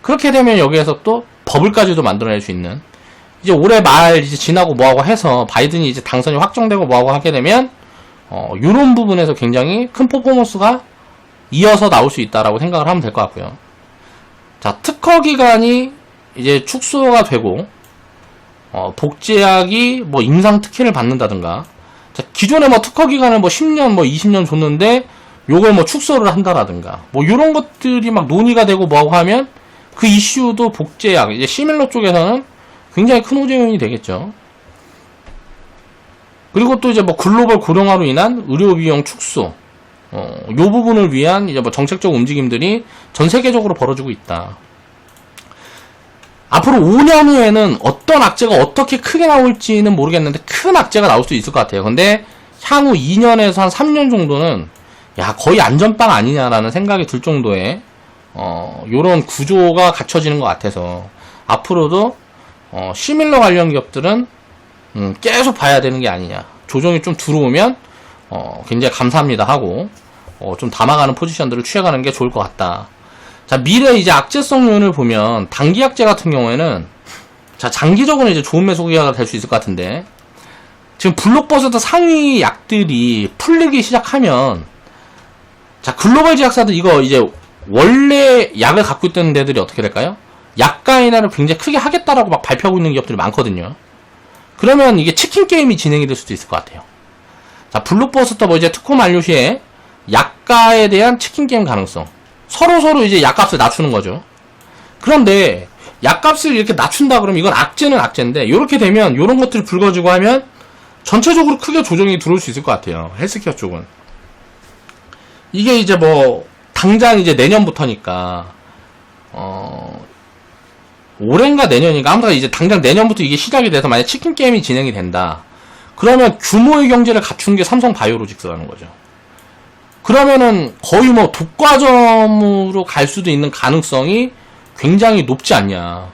그렇게 되면 여기에서 또 버블까지도 만들어낼 수 있는, 이제 올해 말 이제 지나고 뭐하고 해서 바이든이 이제 당선이 확정되고 뭐하고 하게 되면 요런 부분에서 굉장히 큰 퍼포먼스가 이어서 나올 수 있다라고 생각을 하면 될 것 같고요. 자, 특허 기간이 이제 축소가 되고 복제약이 뭐 임상 특혜를 받는다든가, 자, 기존에 뭐 특허 기간을 뭐 10년 뭐 20년 줬는데 요걸 뭐 축소를 한다라든가, 뭐 요런 것들이 막 논의가 되고 뭐하고 하면 그 이슈도 복제약, 이제 시밀러 쪽에서는 굉장히 큰 호재 요인이 되겠죠. 그리고 또 이제 뭐 글로벌 고령화로 인한 의료 비용 축소, 요 부분을 위한 이제 뭐 정책적 움직임들이 전 세계적으로 벌어지고 있다. 앞으로 5년 후에는 어떤 악재가 어떻게 크게 나올지는 모르겠는데 큰 악재가 나올 수 있을 것 같아요. 근데 향후 2년에서 한 3년 정도는 야, 거의 안전빵 아니냐라는 생각이 들 정도의 요런 구조가 갖춰지는 것 같아서 앞으로도 시밀러 관련 기업들은 계속 봐야 되는 게 아니냐. 조정이 좀 들어오면 굉장히 감사합니다 하고 좀 담아가는 포지션들을 취해가는 게 좋을 것 같다. 자, 미래 이제 악재성 요인을 보면 단기 악재 같은 경우에는, 자, 장기적으로 이제 좋은 매수 기회가 될 수 있을 것 같은데, 지금 블록버스터 상위 약들이 풀리기 시작하면, 자, 글로벌 제약사들 이거 이제 원래 약을 갖고 있던 데들이 어떻게 될까요? 약가 인하를 굉장히 크게 하겠다라고 막 발표하고 있는 기업들이 많거든요. 그러면 이게 치킨 게임이 진행이 될 수도 있을 것 같아요. 자, 블록버스터 뭐 이제 특허 만료 시에 약가에 대한 치킨 게임 가능성. 서로 이제 약값을 낮추는 거죠. 그런데 약값을 이렇게 낮춘다 그러면 이건 악재는 악재인데, 이렇게 되면 이런 것들이 불거지고 하면 전체적으로 크게 조정이 들어올 수 있을 것 같아요. 헬스케어 쪽은. 이게 이제 뭐 당장 이제 내년부터니까 올해인가 내년인가 아무튼 이제 당장 내년부터 이게 시작이 돼서 만약 치킨 게임이 진행이 된다. 그러면 규모의 경제를 갖춘 게 삼성 바이오로직스라는 거죠. 그러면은 거의 뭐 독과점으로 갈 수도 있는 가능성이 굉장히 높지 않냐.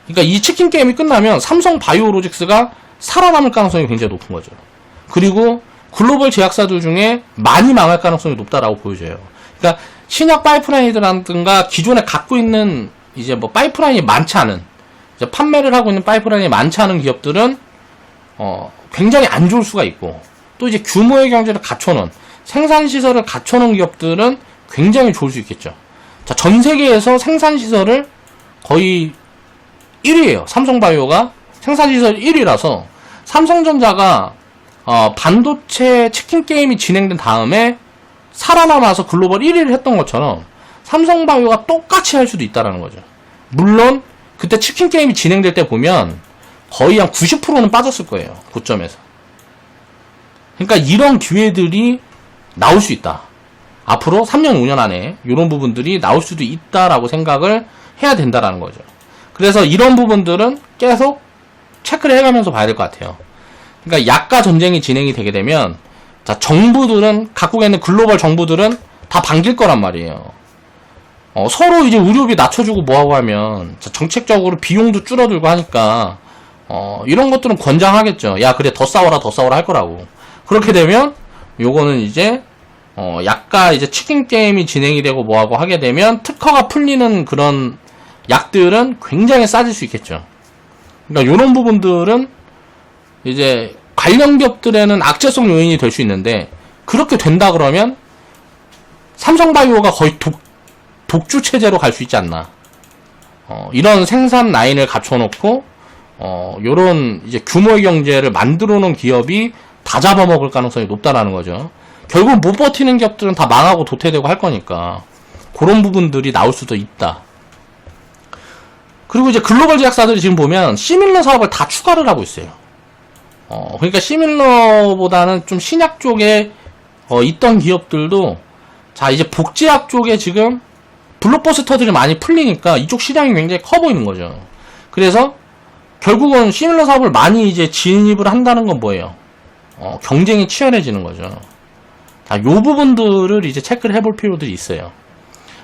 그러니까 이 치킨 게임이 끝나면 삼성 바이오로직스가 살아남을 가능성이 굉장히 높은 거죠. 그리고 글로벌 제약사들 중에 많이 망할 가능성이 높다라고 보여져요. 그러니까 신약 파이프라인이라든가 기존에 갖고 있는 이제 뭐 파이프라인이 많지 않은, 이제 판매를 하고 있는 파이프라인이 많지 않은 기업들은 굉장히 안 좋을 수가 있고, 또 이제 규모의 경제를 갖춰놓은, 생산시설을 갖춰놓은 기업들은 굉장히 좋을 수 있겠죠. 자, 전 세계에서 생산시설을 거의 1위에요. 삼성바이오가 생산시설 1위라서 삼성전자가 반도체 치킨 게임이 진행된 다음에 살아남아서 글로벌 1위를 했던 것처럼 삼성바이오가 똑같이 할 수도 있다라는 거죠. 물론 그때 치킨 게임이 진행될 때 보면 거의 한 90%는 빠졌을 거예요. 고점에서. 그러니까 이런 기회들이 나올 수 있다. 앞으로 3년, 5년 안에 이런 부분들이 나올 수도 있다라고 생각을 해야 된다라는 거죠. 그래서 이런 부분들은 계속 체크를 해가면서 봐야 될 것 같아요. 그러니까 약가 전쟁이 진행이 되게 되면, 자, 정부들은, 각국에 있는 글로벌 정부들은 다 반길 거란 말이에요. 서로 이제 의료비 낮춰주고 뭐하고 하면, 자, 정책적으로 비용도 줄어들고 하니까, 이런 것들은 권장하겠죠. 야, 그래, 더 싸워라 할 거라고. 그렇게 되면, 요거는 이제, 약가 이제 치킨 게임이 진행이 되고 뭐하고 하게 되면, 특허가 풀리는 그런 약들은 굉장히 싸질 수 있겠죠. 그러니까 요런 부분들은, 이제, 관련 기업들에는 악재성 요인이 될 수 있는데, 그렇게 된다 그러면 삼성바이오가 거의 독주 체제로 갈 수 있지 않나. 이런 생산 라인을 갖춰놓고 요런 이제 규모의 경제를 만들어 놓은 기업이 다 잡아먹을 가능성이 높다라는 거죠. 결국 못 버티는 기업들은 다 망하고 도태되고 할 거니까 그런 부분들이 나올 수도 있다. 그리고 이제 글로벌 제약사들이 지금 보면 시밀러 사업을 다 추가를 하고 있어요. 그러니까 시밀러보다는 좀 신약 쪽에 있던 기업들도 자 이제 복제약 쪽에 지금 블록버스터들이 많이 풀리니까 이쪽 시장이 굉장히 커 보이는 거죠. 그래서 결국은 시밀러 사업을 많이 이제 진입을 한다는 건 뭐예요? 경쟁이 치열해지는 거죠. 자, 요 부분들을 이제 체크를 해볼 필요들이 있어요.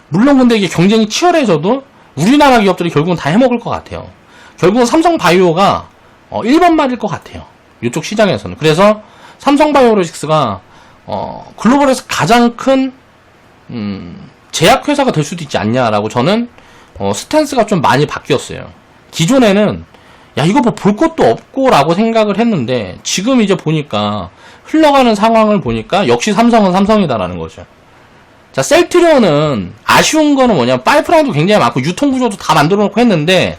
물론 근데 이게 경쟁이 치열해져도 우리나라 기업들이 결국은 다 해먹을 것 같아요. 결국은 삼성바이오가 1번 말일 것 같아요. 이쪽 시장에서는. 그래서 삼성바이오로직스가 글로벌에서 가장 큰 제약회사가 될 수도 있지 않냐라고 저는 스탠스가 좀 많이 바뀌었어요. 기존에는 야 이거 뭐 볼 것도 없고 라고 생각을 했는데 지금 이제 보니까 흘러가는 상황을 보니까 역시 삼성은 삼성이다라는 거죠. 자, 셀트리온은 아쉬운 거는 뭐냐면 파이프라인도 굉장히 많고 유통구조도 다 만들어 놓고 했는데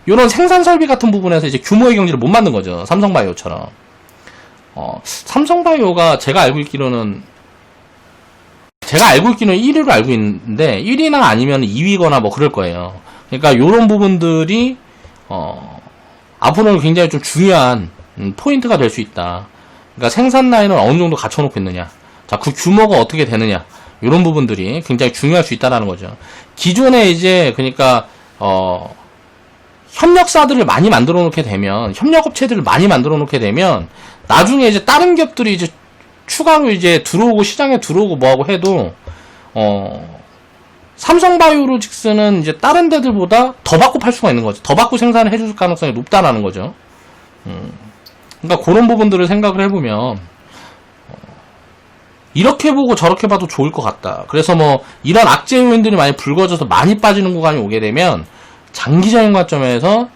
이런 생산 설비 같은 부분에서 이제 규모의 경제를 못 만든 거죠. 삼성바이오처럼. 삼성바이오가 제가 알고 있기로는 1위로 알고 있는데 1위나 아니면 2위거나 뭐 그럴 거예요. 그러니까 이런 부분들이 앞으로는 굉장히 좀 중요한 포인트가 될 수 있다. 그러니까 생산 라인을 어느 정도 갖춰놓고 있느냐. 자, 그 규모가 어떻게 되느냐. 이런 부분들이 굉장히 중요할 수 있다라는 거죠. 기존에 이제 그러니까 협력사들을 많이 만들어 놓게 되면 협력업체들을 많이 만들어 놓게 되면 나중에 이제 다른 기업들이 이제 추가로 이제 들어오고 시장에 들어오고 뭐하고 해도 삼성바이오로직스는 이제 다른 데들보다 더 받고 팔 수가 있는 거죠. 더 받고 생산을 해줄 가능성이 높다라는 거죠. 그러니까 그런 부분들을 생각을 해보면 이렇게 보고 저렇게 봐도 좋을 것 같다. 그래서 뭐 이런 악재 요인들이 많이 불거져서 많이 빠지는 구간이 오게 되면 장기적인 관점에서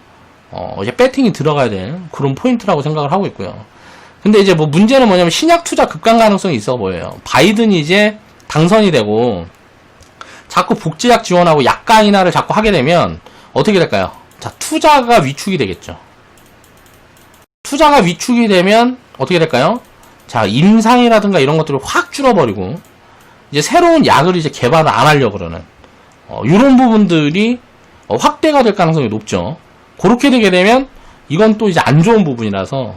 이제 배팅이 들어가야 될 그런 포인트라고 생각을 하고 있고요. 근데 이제 뭐 문제는 뭐냐면 신약 투자 급강 가능성이 있어 보여요. 바이든이 이제 당선이 되고 자꾸 복제약 지원하고 약가 인하를 자꾸 하게 되면 어떻게 될까요? 자, 투자가 위축이 되겠죠. 투자가 위축이 되면 어떻게 될까요? 자, 임상이라든가 이런 것들을 확 줄어버리고 이제 새로운 약을 이제 개발을 안 하려고 그러는 이런 부분들이 확대가 될 가능성이 높죠. 그렇게 되게 되면 이건 또 이제 안 좋은 부분이라서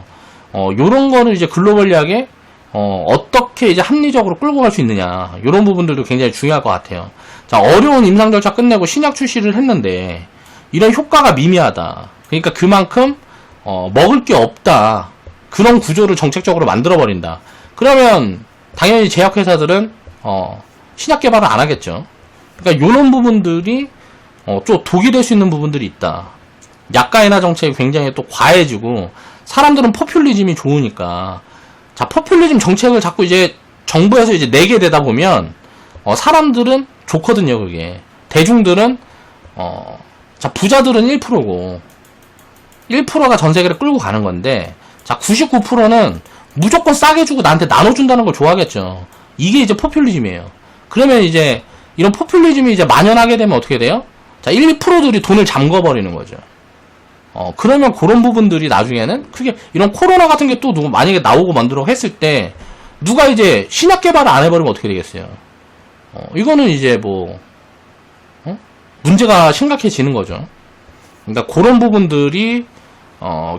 요런 거는 이제 글로벌 약에 어떻게 이제 합리적으로 끌고 갈 수 있느냐 이런 부분들도 굉장히 중요할 것 같아요. 자, 어려운 임상 절차 끝내고 신약 출시를 했는데 이런 효과가 미미하다. 그러니까 그만큼 먹을 게 없다. 그런 구조를 정책적으로 만들어버린다. 그러면 당연히 제약회사들은 신약 개발을 안 하겠죠. 그러니까 이런 부분들이 좀 독이 될 수 있는 부분들이 있다. 약가 인하 정책이 굉장히 또 과해지고 사람들은 포퓰리즘이 좋으니까 자, 포퓰리즘 정책을 자꾸 이제 정부에서 이제 내게 되다 보면 사람들은 좋거든요. 그게 대중들은 자, 부자들은 1%고 1%가 전 세계를 끌고 가는 건데 자, 99%는 무조건 싸게 주고 나한테 나눠준다는 걸 좋아하겠죠. 이게 이제 포퓰리즘이에요. 그러면 이제 이런 포퓰리즘이 이제 만연하게 되면 어떻게 돼요? 자, 1, 2%들이 돈을 잠궈버리는 거죠. 그러면 그런 부분들이 나중에는 크게 이런 코로나 같은 게 또 만약에 나오고 만들어 했을 때 누가 이제 신약 개발을 안 해버리면 어떻게 되겠어요? 이거는 이제 뭐 문제가 심각해지는 거죠. 그러니까 그런 부분들이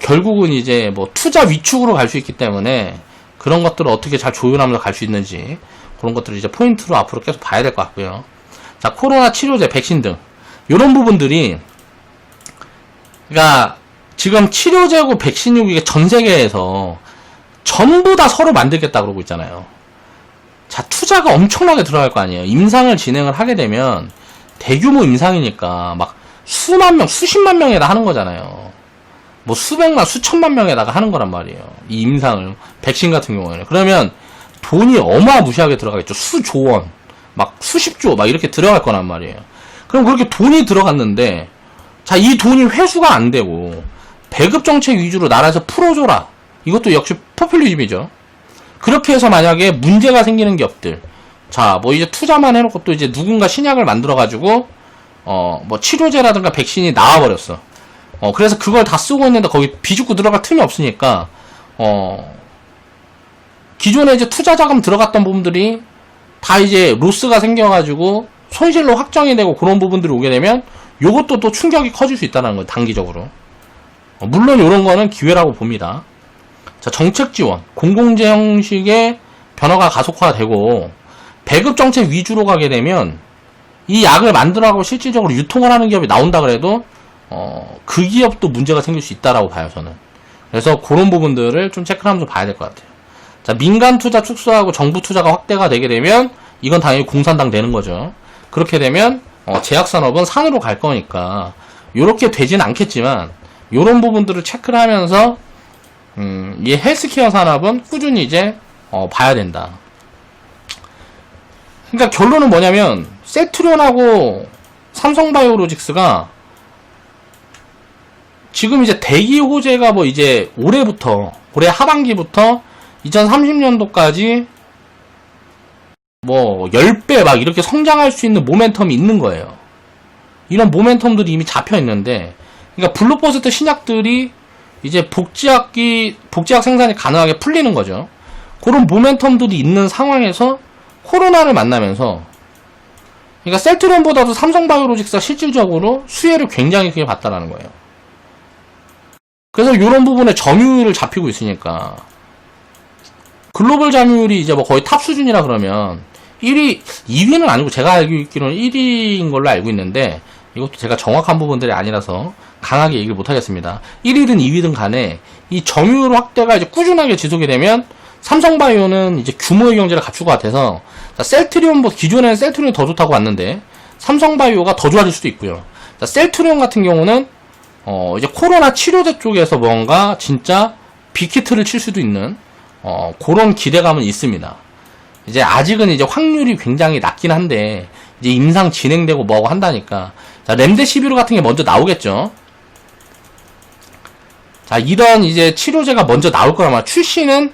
결국은 이제 뭐 투자 위축으로 갈 수 있기 때문에 그런 것들을 어떻게 잘 조율하면서 갈 수 있는지 그런 것들을 이제 포인트로 앞으로 계속 봐야 될 것 같고요. 자, 코로나 치료제, 백신 등 이런 부분들이 그러니까 지금 치료제고 백신이고 이게 전 세계에서 전부 다 서로 만들겠다 그러고 있잖아요. 자, 투자가 엄청나게 들어갈 거 아니에요. 임상을 진행을 하게 되면 대규모 임상이니까 막 수만 명, 수십만 명에다 하는 거잖아요. 뭐 수백만, 수천만 명에다가 하는 거란 말이에요. 이 임상을 백신 같은 경우에는. 그러면 돈이 어마무시하게 들어가겠죠. 수조 원, 막 수십조 막 이렇게 들어갈 거란 말이에요. 그럼 그렇게 돈이 들어갔는데 자, 이 돈이 회수가 안 되고 배급 정책 위주로 나라에서 풀어줘라. 이것도 역시 포퓰리즘이죠. 그렇게 해서 만약에 문제가 생기는 기업들, 자, 뭐 이제 투자만 해놓고 또 이제 누군가 신약을 만들어가지고 뭐 치료제라든가 백신이 나와버렸어. 그래서 그걸 다 쓰고 있는데 거기 비집고 들어갈 틈이 없으니까, 기존에 이제 투자 자금 들어갔던 부분들이 다 이제 로스가 생겨가지고 손실로 확정이 되고 그런 부분들이 오게 되면 요것도 또 충격이 커질 수 있다는 거예요, 단기적으로. 물론 요런 거는 기회라고 봅니다. 자, 정책 지원, 공공재 형식의 변화가 가속화되고 배급 정책 위주로 가게 되면 이 약을 만들어가고 실질적으로 유통을 하는 기업이 나온다 그래도 그 기업도 문제가 생길 수 있다라고 봐요, 저는. 그래서 그런 부분들을 좀 체크를 하면서 봐야 될 것 같아요. 자, 민간 투자 축소하고 정부 투자가 확대가 되게 되면 이건 당연히 공산당 되는 거죠. 그렇게 되면 제약산업은 산으로 갈 거니까 요렇게 되진 않겠지만 요런 부분들을 체크를 하면서 이 헬스케어 산업은 꾸준히 이제 봐야 된다. 그러니까 결론은 뭐냐면 셀트리온하고 삼성바이오로직스가 지금 이제 대기 호재가 뭐 이제 올해 하반기부터 2030년도까지 뭐 10배 막 이렇게 성장할 수 있는 모멘텀이 있는 거예요. 이런 모멘텀들이 이미 잡혀 있는데, 그러니까 블록버스터 신약들이 이제 복제약 생산이 가능하게 풀리는 거죠. 그런 모멘텀들이 있는 상황에서 코로나를 만나면서, 그러니까 셀트리온보다도 삼성바이오로직스가 실질적으로 수혜를 굉장히 크게 봤다라는 거예요. 그래서 이런 부분에 점유율을 잡히고 있으니까 글로벌 점유율이 이제 뭐 거의 탑 수준이라 그러면 2위는 아니고 제가 알고 있기로는 1위인 걸로 알고 있는데, 이것도 제가 정확한 부분들이 아니라서 강하게 얘기를 못 하겠습니다. 1위든 2위든 간에 이 점유율 확대가 이제 꾸준하게 지속이 되면 삼성바이오는 이제 규모의 경제를 갖출 것 같아서, 셀트리온, 기존에는 셀트리온이 더 좋다고 왔는데 삼성바이오가 더 좋아질 수도 있고요. 셀트리온 같은 경우는 이제 코로나 치료제 쪽에서 뭔가 진짜 빅히트를 칠 수도 있는 그런 기대감은 있습니다. 이제 아직은 이제 확률이 굉장히 낮긴 한데 이제 임상 진행되고 뭐하고 한다니까. 자, 렘데시비르 같은 게 먼저 나오겠죠. 자, 이런 이제 치료제가 먼저 나올 거라면 출시는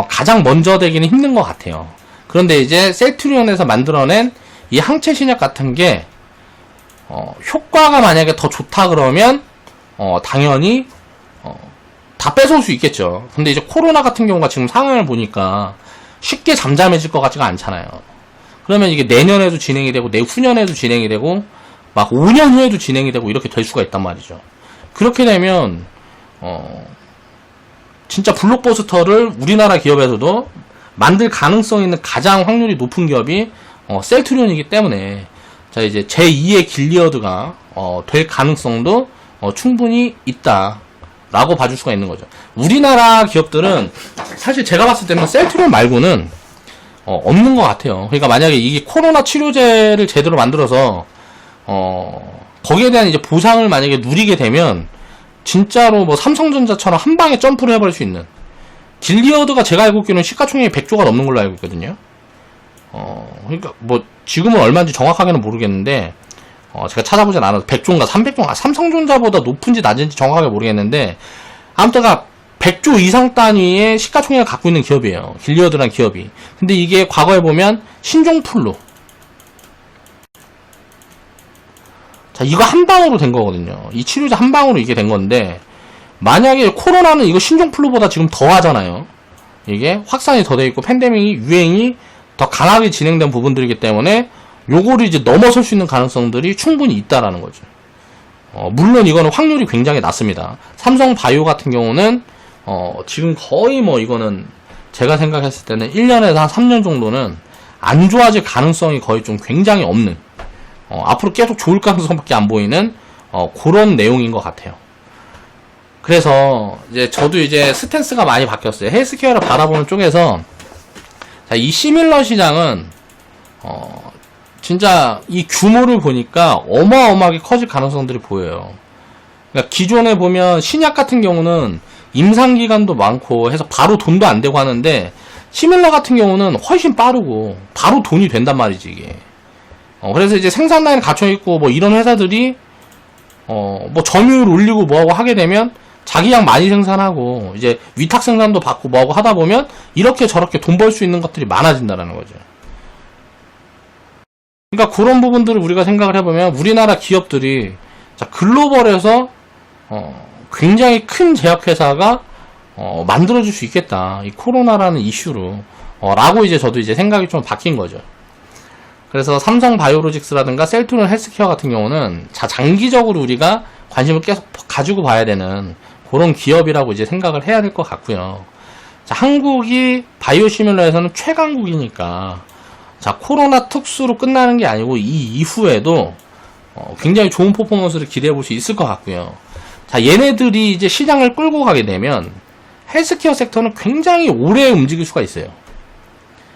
가장 먼저 되기는 힘든 것 같아요. 그런데 이제 셀트리온에서 만들어낸 이 항체 신약 같은 게 효과가 만약에 더 좋다 그러면 당연히 다 뺏어올 수 있겠죠. 근데 이제 코로나 같은 경우가 지금 상황을 보니까 쉽게 잠잠해질 것 같지가 않잖아요. 그러면 이게 내년에도 진행이 되고 내후년에도 진행이 되고 막 5년 후에도 진행이 되고 이렇게 될 수가 있단 말이죠. 그렇게 되면 진짜 블록버스터를 우리나라 기업에서도 만들 가능성 있는 가장 확률이 높은 기업이 셀트리온이기 때문에, 자, 이제 제2의 길리어드가 될 가능성도 충분히 있다라고 봐줄 수가 있는 거죠. 우리나라 기업들은 사실 제가 봤을 때는 셀트리온 말고는 없는 것 같아요. 그러니까 만약에 이게 코로나 치료제를 제대로 만들어서 거기에 대한 이제 보상을 만약에 누리게 되면 진짜로 뭐 삼성전자처럼 한 방에 점프를 해버릴 수 있는, 길리어드가 제가 알고 있기로는 시가총액이 100조가 넘는 걸로 알고 있거든요. 그러니까 뭐 지금은 얼마인지 정확하게는 모르겠는데 제가 찾아보진 않아서 100조인가 300조인가, 삼성전자보다 높은지 낮은지 정확하게 모르겠는데 아무튼 100조 이상 단위의 시가총액을 갖고 있는 기업이에요, 길리어드라는 기업이. 근데 이게 과거에 보면 신종플루, 자, 이거 한 방으로 된 거거든요. 이 치료제 한 방으로 이게 된 건데, 만약에 코로나는 이거 신종플루보다 지금 더 하잖아요. 이게 확산이 더 돼 있고 팬데믹이 유행이 더 강하게 진행된 부분들이기 때문에 요거를 이제 넘어설 수 있는 가능성들이 충분히 있다라는 거죠. 물론 이거는 확률이 굉장히 낮습니다. 삼성바이오 같은 경우는 지금 거의 뭐 이거는 제가 생각했을 때는 1년에서 한 3년 정도는 안 좋아질 가능성이 거의 좀 굉장히 없는, 앞으로 계속 좋을 가능성밖에 안 보이는 그런 내용인 것 같아요. 그래서 이제 저도 이제 스탠스가 많이 바뀌었어요. 헬스케어를 바라보는 쪽에서, 자, 이 시밀러 시장은 진짜 이 규모를 보니까 어마어마하게 커질 가능성들이 보여요. 그러니까 기존에 보면 신약 같은 경우는 임상 기간도 많고 해서 바로 돈도 안 되고 하는데, 시밀러 같은 경우는 훨씬 빠르고 바로 돈이 된단 말이지 이게. 그래서 이제 생산 라인 갖춰 있고 뭐 이런 회사들이 뭐 점유율 올리고 뭐하고 하게 되면 자기 양 많이 생산하고 이제 위탁 생산도 받고 뭐하고 하다 보면 이렇게 저렇게 돈 벌 수 있는 것들이 많아진다라는 거죠. 그러니까 그런 부분들을 우리가 생각을 해보면 우리나라 기업들이 자, 글로벌에서 굉장히 큰 제약회사가 만들어줄 수 있겠다. 이 코로나라는 이슈로 라고 이제 저도 이제 생각이 좀 바뀐 거죠. 그래서 삼성 바이오로직스라든가 셀트리온 헬스케어 같은 경우는 자, 장기적으로 우리가 관심을 계속 가지고 봐야 되는 그런 기업이라고 이제 생각을 해야 될 것 같고요. 자, 한국이 바이오 시뮬러에서는 최강국이니까 자, 코로나 특수로 끝나는 게 아니고 이 이후에도 굉장히 좋은 퍼포먼스를 기대해 볼 수 있을 것 같고요. 자, 얘네들이 이제 시장을 끌고 가게 되면 헬스케어 섹터는 굉장히 오래 움직일 수가 있어요.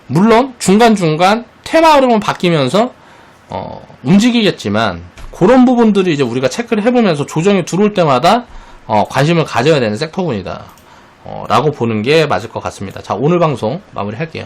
물론 중간중간 테마 흐름은 바뀌면서 움직이겠지만 그런 부분들이 이제 우리가 체크를 해보면서 조정이 들어올 때마다 관심을 가져야 되는 섹터군이다 라고 보는 게 맞을 것 같습니다. 자, 오늘 방송 마무리할게요.